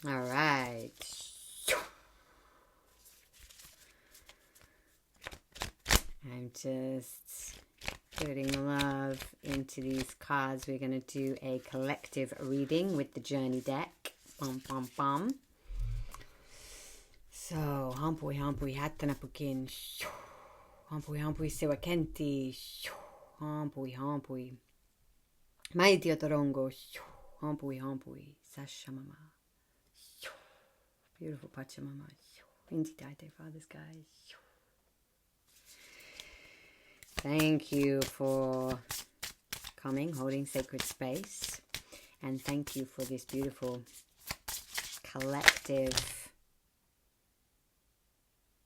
All right. I'm just putting love into these cards. We're going to do a collective reading with the journey deck. Bum, bum, bum. So, hampui hampui hattanapukin. Hampui hampui sewakenti. Hampui hampui. Maiti otorongo. Hampui hampui. Sashamama. Beautiful Pachamama. Inti Taite, Father Sky. Thank you for coming, holding sacred space. And thank you for this beautiful collective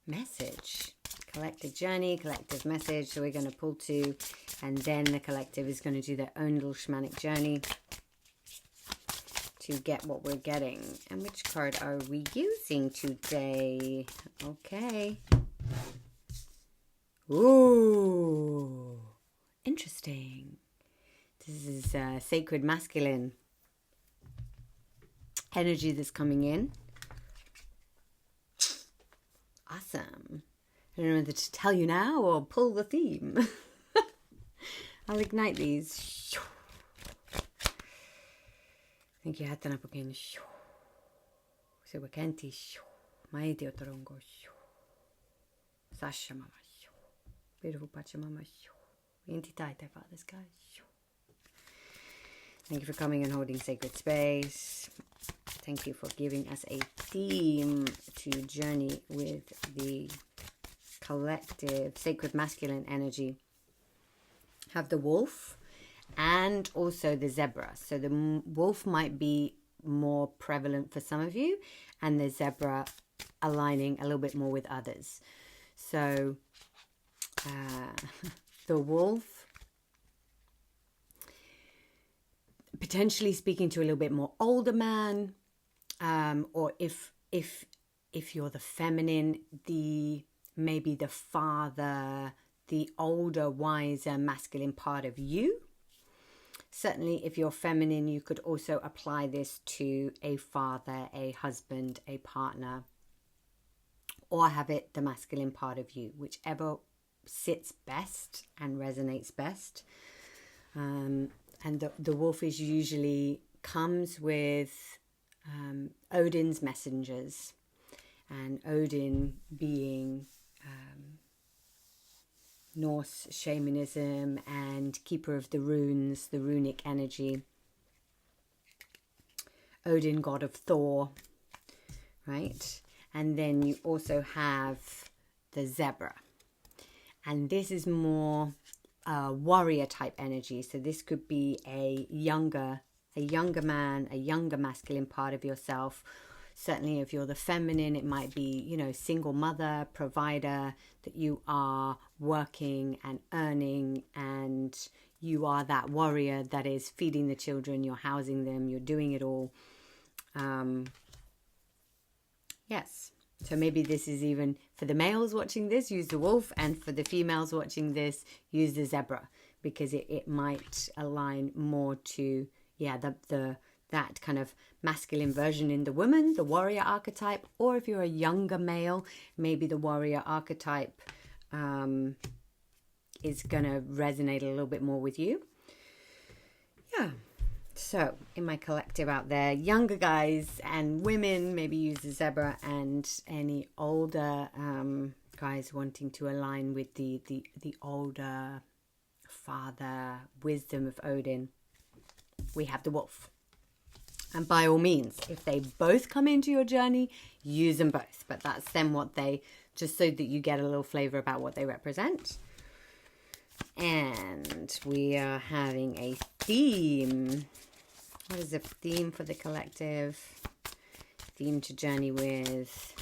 message. Collective journey, collective message. So we're going to pull two, and then the collective is going to do their own little shamanic journey to get what we're getting. And which card are we using today? Okay. Ooh, interesting. This is sacred masculine energy that's coming in. Awesome. I don't know whether to tell you now or pull the theme. I'll ignite these. Thank you. Hatanapukin. Sewakenti. Maiti otorongo. Sashamama. Beautiful Pachamama. Inti Taite, Father Sky. Thank you for coming and holding sacred space. Thank you for giving us a theme to journey with the collective sacred masculine energy. Have the wolf and also the zebra. So the wolf might be more prevalent for some of you, and the zebra aligning a little bit more with others. So the wolf potentially speaking to a little bit more older man, or if you're the feminine, maybe the father, the older, wiser, masculine part of you. Certainly, if you're feminine, you could also apply this to a father, a husband, a partner, or have it the masculine part of you, whichever sits best and resonates best. And the wolf is usually comes with Odin's messengers, and Odin being Norse shamanism and keeper of the runes, the runic energy. Odin, god of Thor, right? And then you also have the zebra. And this is more warrior type energy. So this could be a younger man, a younger masculine part of yourself. Certainly if you're the feminine, it might be, single mother, provider, that you are working and earning, and you are that warrior that is feeding the children, you're housing them, you're doing it all. Yes. So maybe this is even for the males watching this, use the wolf, and for the females watching this, use the zebra, because it might align more to, that kind of masculine version in the woman, the warrior archetype. Or if you're a younger male, maybe the warrior archetype is going to resonate a little bit more with you. Yeah. So in my collective out there, younger guys and women, maybe use the zebra, and any older guys wanting to align with the older father wisdom of Odin, we have the wolf. And by all means, if they both come into your journey, use them both. But that's then just so that you get a little flavor about what they represent. And we are having a theme. What is the theme for the collective? Theme to journey with.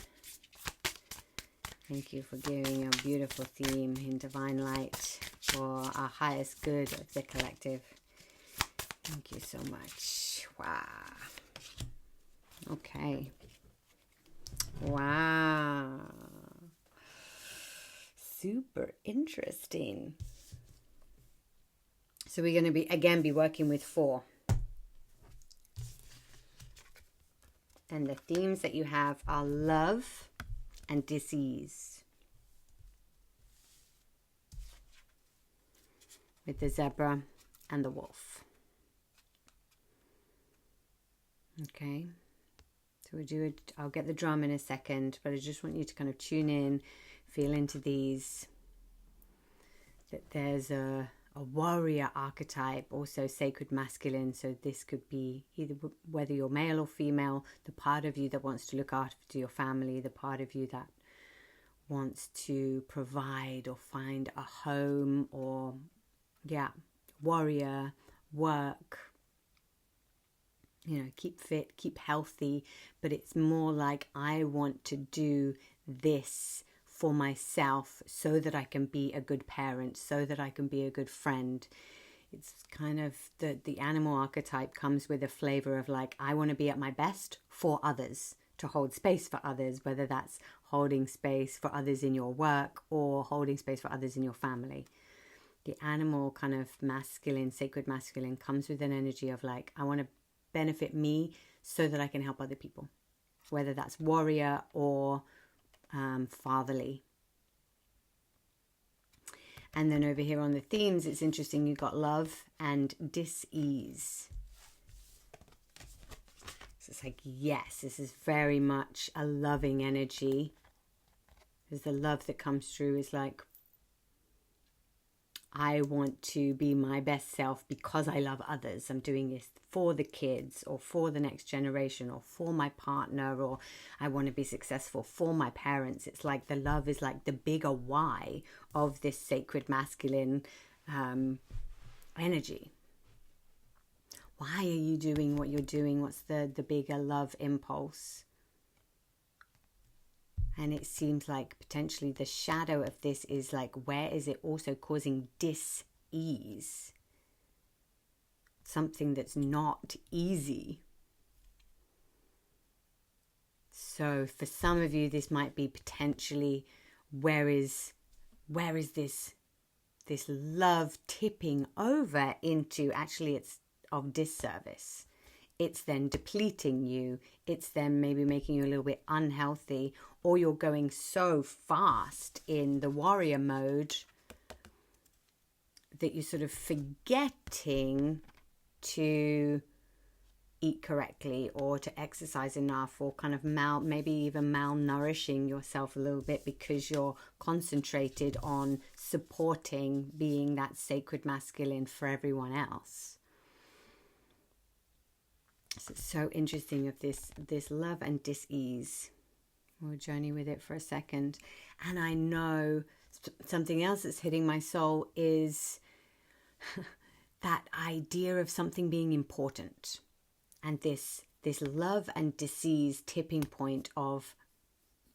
Thank you for giving a beautiful theme in divine light for our highest good of the collective. Thank you so much. Wow. Okay. Wow. Super interesting. So we're going to be working with 4. And the themes that you have are love and disease. With the zebra and the wolf. Okay. So I'll get the drum in a second, but I just want you to kind of tune in, feel into these. That there's a warrior archetype, also sacred masculine. So this could be either whether you're male or female, the part of you that wants to look after your family, the part of you that wants to provide or find a home, or warrior, work, keep fit, keep healthy. But it's more like, I want to do this for myself so that I can be a good parent, so that I can be a good friend. It's kind of the animal archetype comes with a flavor of like, I want to be at my best for others, to hold space for others, whether that's holding space for others in your work or holding space for others in your family. The animal kind of masculine, sacred masculine, comes with an energy of like, I want to benefit me so that I can help other people, whether that's warrior or fatherly. And then over here on the themes, it's interesting, you've got love and dis-ease. So it's like, yes, this is very much a loving energy. Because the love that comes through is like, I want to be my best self because I love others. I'm doing this for the kids or for the next generation or for my partner, or I want to be successful for my parents. It's like the love is like the bigger why of this sacred masculine energy. Why are you doing what you're doing? What's the bigger love impulse? And it seems like potentially the shadow of this is like, where is it also causing dis-ease? Something that's not easy. So for some of you, this might be potentially, where is this love tipping over into, actually it's of disservice. It's then depleting you. It's then maybe making you a little bit unhealthy, or you're going so fast in the warrior mode that you're sort of forgetting to eat correctly or to exercise enough, or kind of maybe even malnourishing yourself a little bit because you're concentrated on supporting being that sacred masculine for everyone else. So it's so interesting of this love and dis-ease. We'll journey with it for a second. And I know something else that's hitting my soul is that idea of something being important. And this love and dis-ease tipping point of,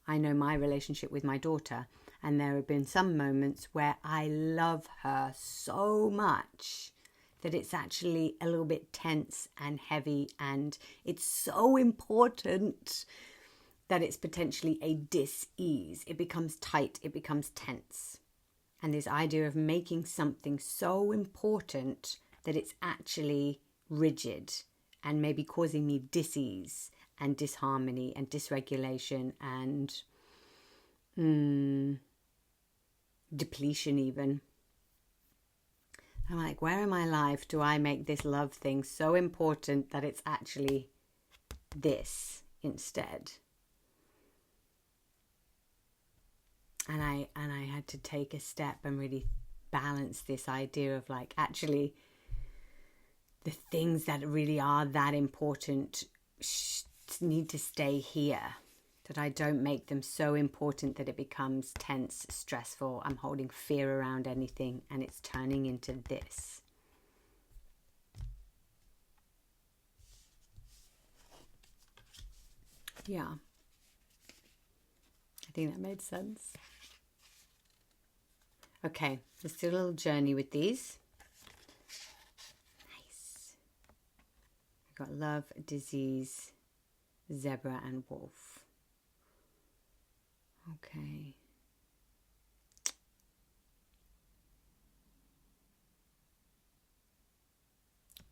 I know my relationship with my daughter, and there have been some moments where I love her so much that it's actually a little bit tense and heavy, and it's so important that it's potentially a dis-ease. It becomes tight, it becomes tense. And this idea of making something so important that it's actually rigid and maybe causing me dis-ease and disharmony and dysregulation and depletion even. I'm like, where in my life do I make this love thing so important that it's actually this instead? And I had to take a step and really balance this idea of like, actually, the things that really are that important need to stay here. That I don't make them so important that it becomes tense, stressful. I'm holding fear around anything and it's turning into this. Yeah. I think that made sense. Okay, let's do a little journey with these. Nice. We've got love, disease, zebra, and wolf. Okay.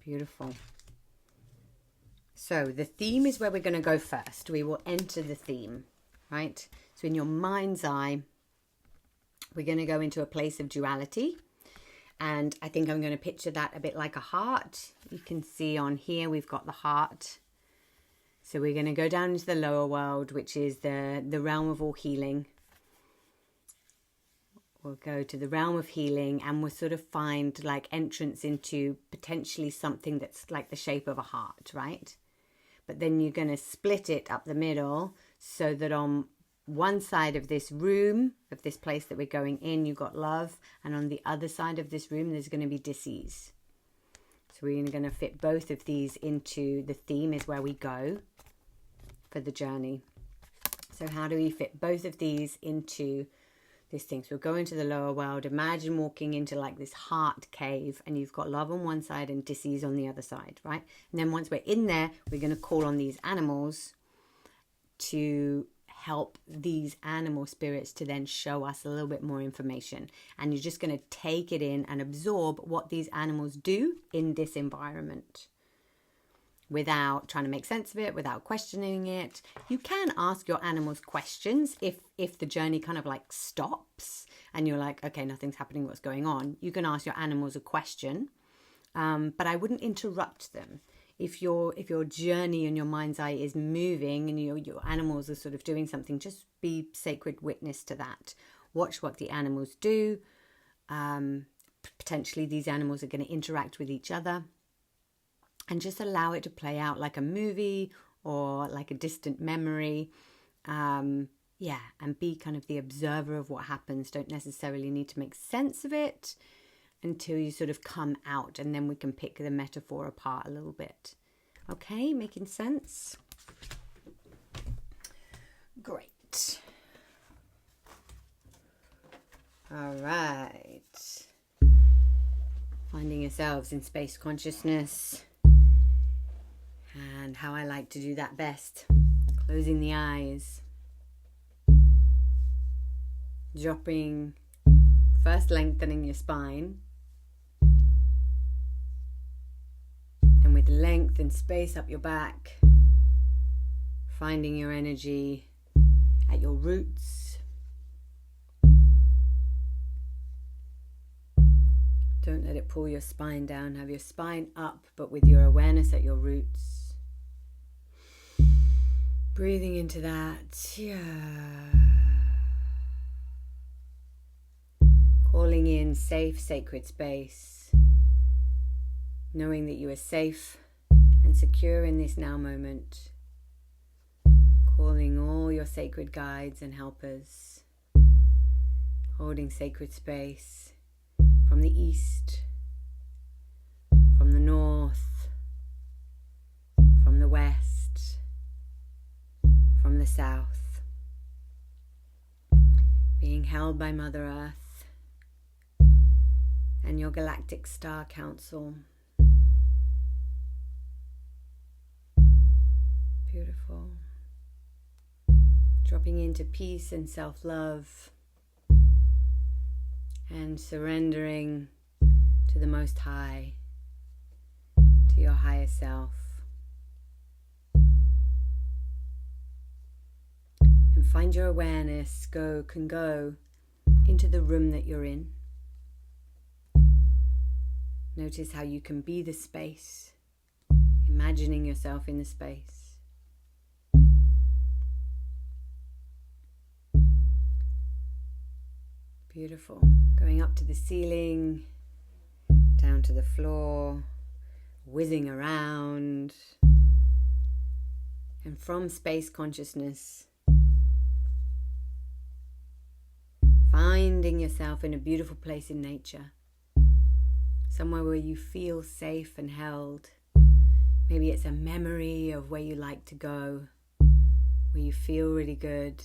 Beautiful. So the theme is where we're going to go first. We will enter the theme, right? So in your mind's eye, we're going to go into a place of duality. And I think I'm going to picture that a bit like a heart. You can see on here, we've got the heart. So we're going to go down into the lower world, which is the realm of all healing. We'll go to the realm of healing and we'll sort of find like entrance into potentially something that's like the shape of a heart, right? But then you're going to split it up the middle so that on one side of this room, of this place that we're going in, you've got love. And on the other side of this room, there's going to be dis-ease. So we're going to fit both of these into the theme is where we go for the journey. So how do we fit both of these into this thing? So we'll go into the lower world. Imagine walking into like this heart cave and you've got love on one side and dis-ease on the other side, right? And then once we're in there, we're going to call on these animals to help these animal spirits to then show us a little bit more information. And you're just going to take it in and absorb what these animals do in this environment without trying to make sense of it, without questioning it. You can ask your animals questions if the journey kind of like stops and you're like, okay, nothing's happening, what's going on? You can ask your animals a question, but I wouldn't interrupt them. If your journey in your mind's eye is moving and your animals are sort of doing something, just be sacred witness to that. Watch what the animals do. Potentially these animals are going to interact with each other, and just allow it to play out like a movie or like a distant memory. And be kind of the observer of what happens. Don't necessarily need to make sense of it until you sort of come out, and then we can pick the metaphor apart a little bit. Okay, making sense? Great. All right. Finding yourselves in space consciousness. And how I like to do that best. Closing the eyes. Dropping, first lengthening your spine. And with length and space up your back, finding your energy at your roots. Don't let it pull your spine down. Have your spine up, but with your awareness at your roots. Breathing into that. Calling in safe, sacred space. Knowing that you are safe and secure in this now moment. Calling all your sacred guides and helpers. Holding sacred space from the east, from the north, from the west, from the south. Being held by Mother Earth and your galactic star council. Beautiful. Dropping into peace and self-love and surrendering to the Most High, to your higher self. And find your awareness can go into the room that you're in. Notice how you can be the space, imagining yourself in the space. Beautiful. Going up to the ceiling, down to the floor, whizzing around. And from space consciousness, finding yourself in a beautiful place in nature. Somewhere where you feel safe and held. Maybe it's a memory of where you like to go, where you feel really good.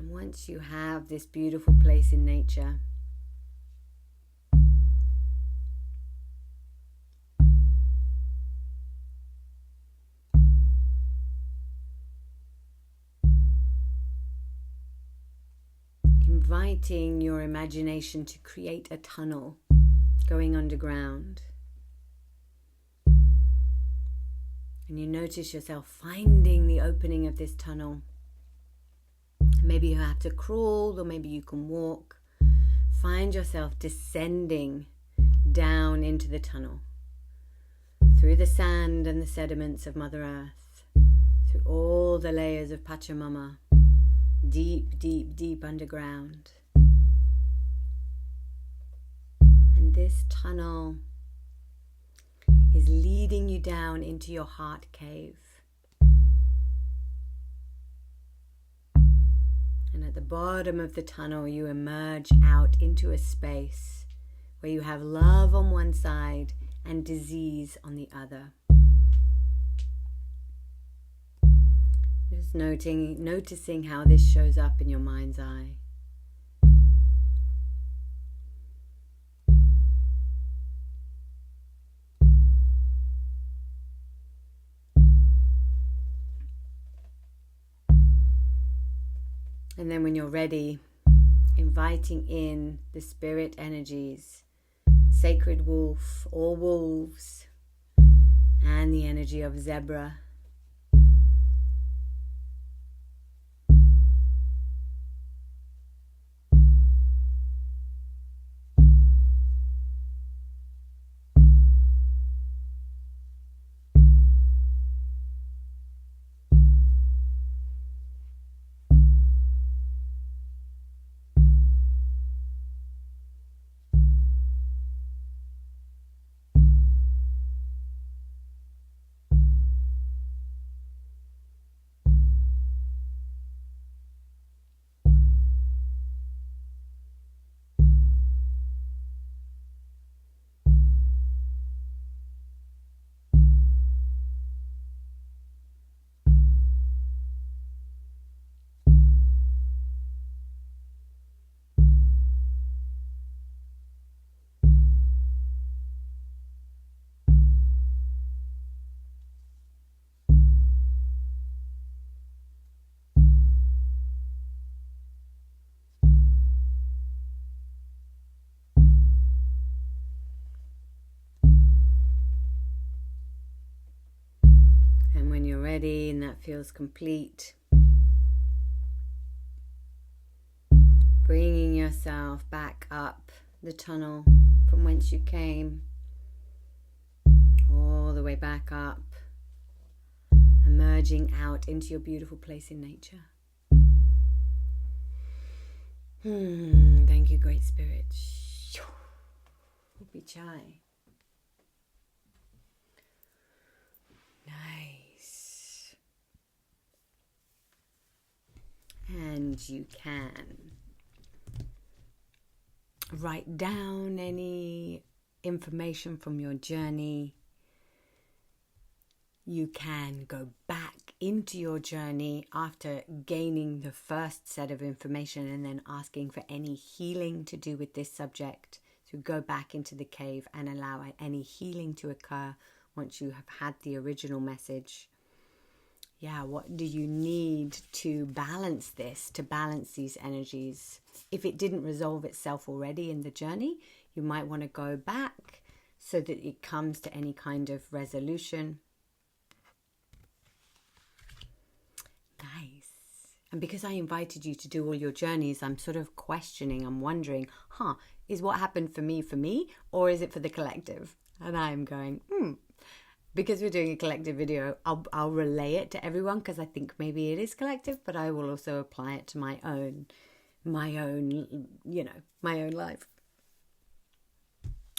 And once you have this beautiful place in nature, inviting your imagination to create a tunnel going underground. And you notice yourself finding the opening of this tunnel. Maybe you have to crawl, or maybe you can walk. Find yourself descending down into the tunnel, through the sand and the sediments of Mother Earth, through all the layers of Pachamama, deep, deep, deep underground. And this tunnel is leading you down into your heart cave. And at the bottom of the tunnel, you emerge out into a space where you have love on one side and disease on the other. Just noticing how this shows up in your mind's eye. And then when you're ready, inviting in the spirit energies, sacred wolf or wolves, and the energy of zebra. And when you're ready and that feels complete, bringing yourself back up the tunnel from whence you came, all the way back up, emerging out into your beautiful place in nature. Thank you, Great Spirit. Chai. Nice. And you can write down any information from your journey. You can go back into your journey after gaining the first set of information and then asking for any healing to do with this subject. So go back into the cave and allow any healing to occur once you have had the original message. Yeah, what do you need to balance this, to balance these energies? If it didn't resolve itself already in the journey, you might want to go back so that it comes to any kind of resolution. Nice. And because I invited you to do all your journeys, I'm sort of questioning, I'm wondering, is what happened for me, or is it for the collective? And I'm going, because we're doing a collective video, I'll relay it to everyone because I think maybe it is collective, but I will also apply it to my own life.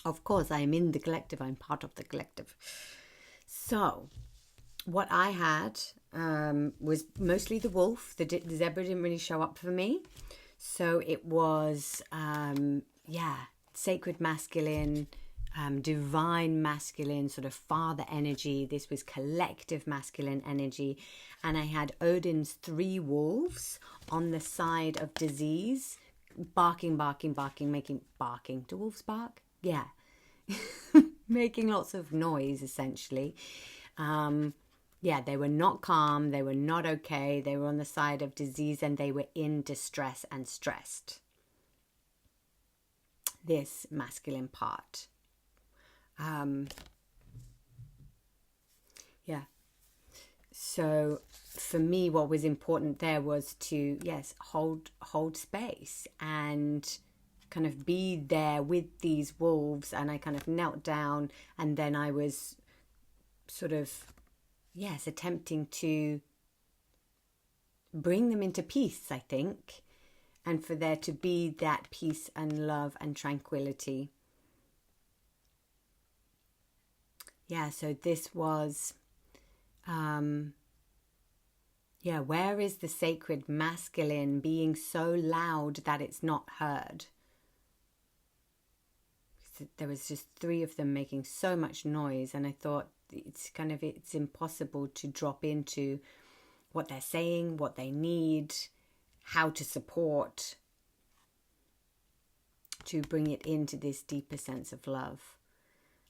Of course, I am in the collective. I'm part of the collective. So what I had was mostly the wolf. The zebra didn't really show up for me. So it was, sacred masculine, divine masculine, sort of father energy. This was collective masculine energy. And I had Odin's 3 wolves on the side of disease, barking, making barking. Do wolves bark? Yeah. Making lots of noise, essentially. They were not calm. They were not okay. They were on the side of disease and they were in distress and stressed. This masculine part Yeah. So for me, what was important there was to, yes, hold space and kind of be there with these wolves. And I kind of knelt down, and then I was sort of, yes, attempting to bring them into peace, I think, and for there to be that peace and love and tranquility. Yeah, so this was, where is the sacred masculine being so loud that it's not heard? There was just 3 of them making so much noise, and I thought it's impossible to drop into what they're saying, what they need, how to support, to bring it into this deeper sense of love.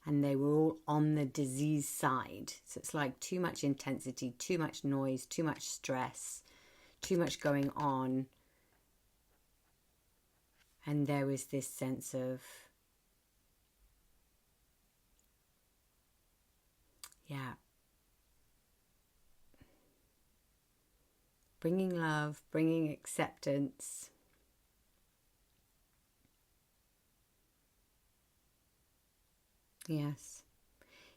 And they were all on the disease side. So it's like too much intensity, too much noise, too much stress, too much going on. And there was this sense of, bringing love, bringing acceptance. Yes.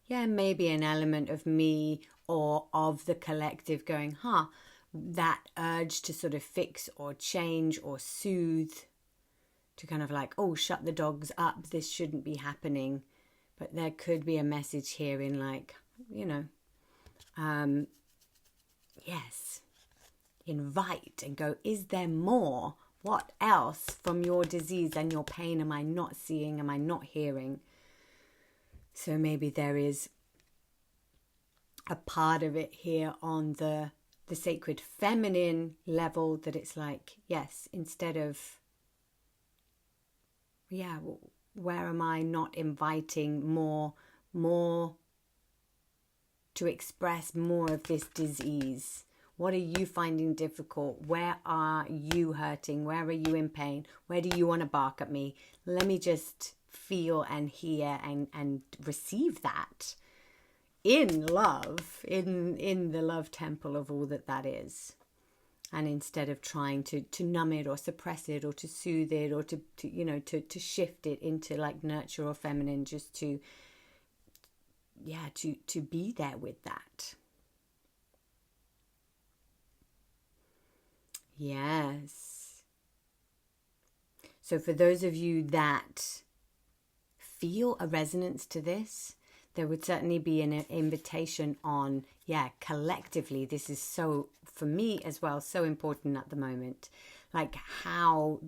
Yeah, maybe an element of me or of the collective going, that urge to sort of fix or change or soothe, to kind of like, oh, shut the dogs up, this shouldn't be happening. But there could be a message here in like, yes, invite and go, is there more? What else from your disease and your pain am I not seeing? Am I not hearing? So maybe there is a part of it here on the sacred feminine level that it's like, yes, instead of, where am I not inviting more to express more of this disease? What are you finding difficult? Where are you hurting? Where are you in pain? Where do you want to bark at me? Let me just feel and hear and receive that in love, in the love temple of all that is. And instead of trying to numb it or suppress it or to soothe it or to shift it into like nurture or feminine, just to be there with that. Yes. So for those of you that feel a resonance to this, there would certainly be an invitation on, collectively, this is so, for me as well, so important at the moment. Like how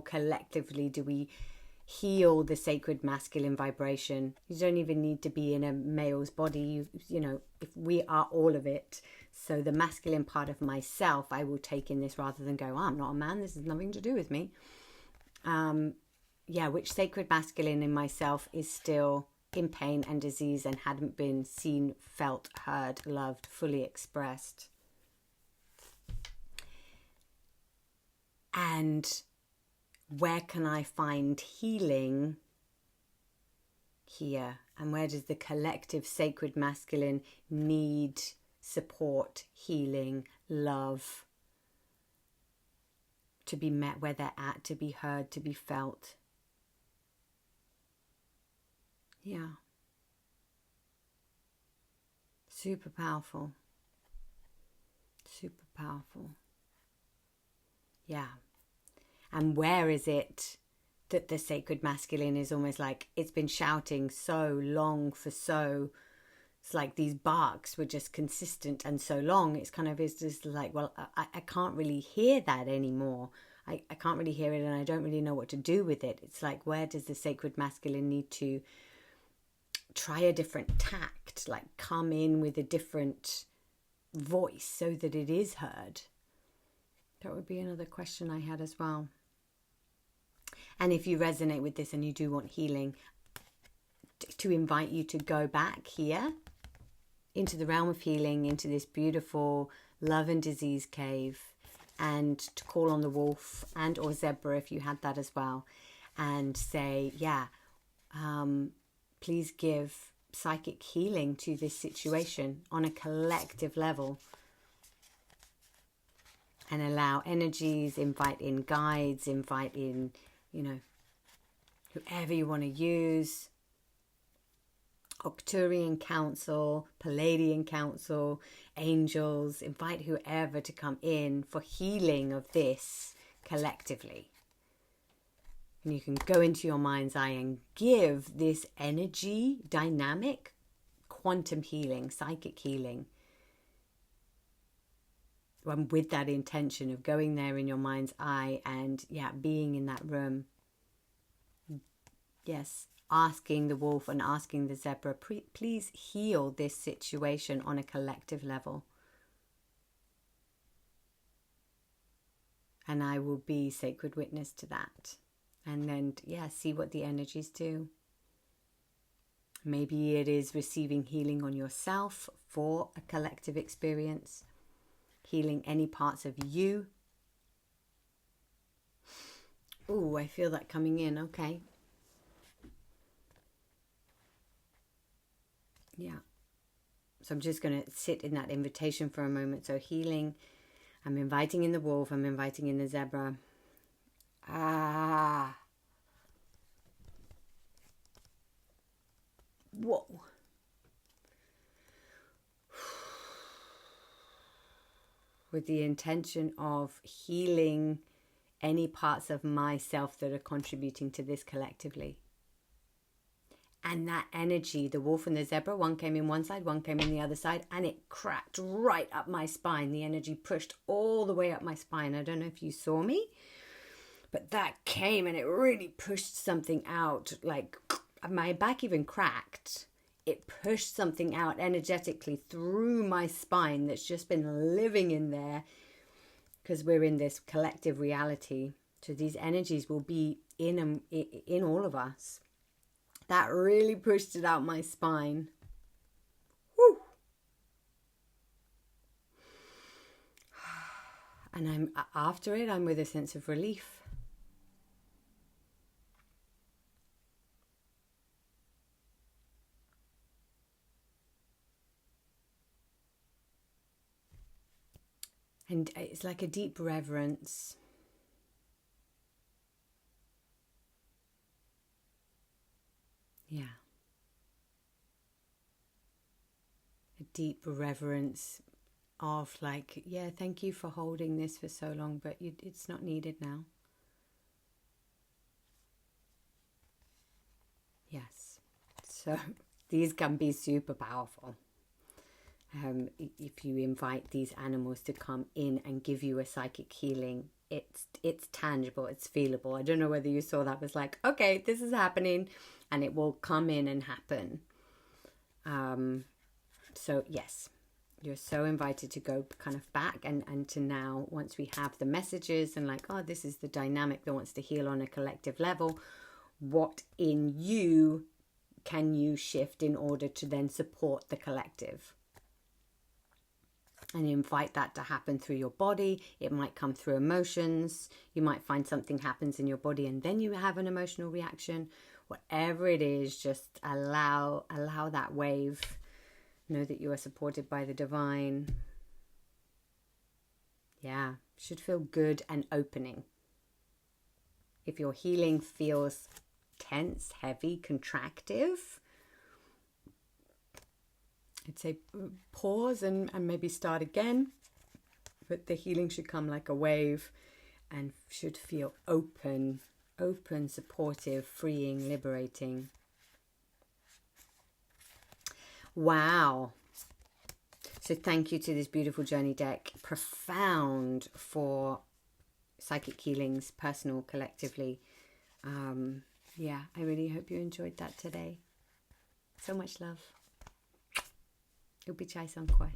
collectively do we heal the sacred masculine vibration? You don't even need to be in a male's body. If we are all of it. So the masculine part of myself, I will take in this rather than go, I'm not a man, this has nothing to do with me. Which sacred masculine in myself is still in pain and disease and hadn't been seen, felt, heard, loved, fully expressed. And where can I find healing here? And where does the collective sacred masculine need support, healing, love, to be met where they're at, to be heard, to be felt? Yeah. Super powerful. Super powerful. Yeah. And where is it that the sacred masculine is almost like it's been shouting so long for so, it's like these barks were just consistent and so long. It's kind of is just like, well, I can't really hear that anymore. I can't really hear it and I don't really know what to do with it. It's like, where does the sacred masculine need to try a different tact, like come in with a different voice so that it is heard? That would be another question I had as well. And if you resonate with this and you do want healing, to invite you to go back here into the realm of healing, into this beautiful love and disease cave, and to call on the wolf and or zebra if you had that as well, and say, please give psychic healing to this situation on a collective level. And allow energies, invite in guides, invite in, whoever you want to use. Arcturian council, Palladian council, angels, invite whoever to come in for healing of this collectively. And you can go into your mind's eye and give this energy, dynamic, quantum healing, psychic healing. And with that intention of going there in your mind's eye and, being in that room. Yes, asking the wolf and asking the zebra, please heal this situation on a collective level. And I will be sacred witness to that. And then, see what the energies do. Maybe it is receiving healing on yourself for a collective experience. Healing any parts of you. Ooh, I feel that coming in. Okay. Yeah. So I'm just going to sit in that invitation for a moment. So healing. I'm inviting in the wolf. I'm inviting in the zebra. Whoa. With the intention of healing any parts of myself that are contributing to this collectively. And that energy, the wolf and the zebra, one came in one side, one came in the other side, and it cracked right up my spine. The energy pushed all the way up my spine. I don't know if you saw me, but that came and it really pushed something out. Like my back even cracked. It pushed something out energetically through my spine that's just been living in there because we're in this collective reality. So these energies will be in all of us. That really pushed it out my spine. Woo! And after it, I'm with a sense of relief. And it's like a deep reverence. Yeah. A deep reverence of like, thank you for holding this for so long, but it's not needed now. Yes. So these can be super powerful. If you invite these animals to come in and give you a psychic healing, it's tangible, it's feelable. I don't know whether you saw that. It was like, okay, this is happening, and it will come in and happen. So yes, you're so invited to go kind of back and to now, once we have the messages and like, this is the dynamic that wants to heal on a collective level, what in you can you shift in order to then support the collective? And you invite that to happen through your body. It might come through emotions. You might find something happens in your body and then you have an emotional reaction. Whatever it is, just allow that wave. Know that you are supported by the divine. Yeah, should feel good and opening. If your healing feels tense, heavy, contractive, I'd say pause and maybe start again. But the healing should come like a wave and should feel open, supportive, freeing, liberating. Wow. So thank you to this beautiful journey deck. Profound for psychic healings, personal, collectively. I really hope you enjoyed that today. So much love. Upichai Sankoi.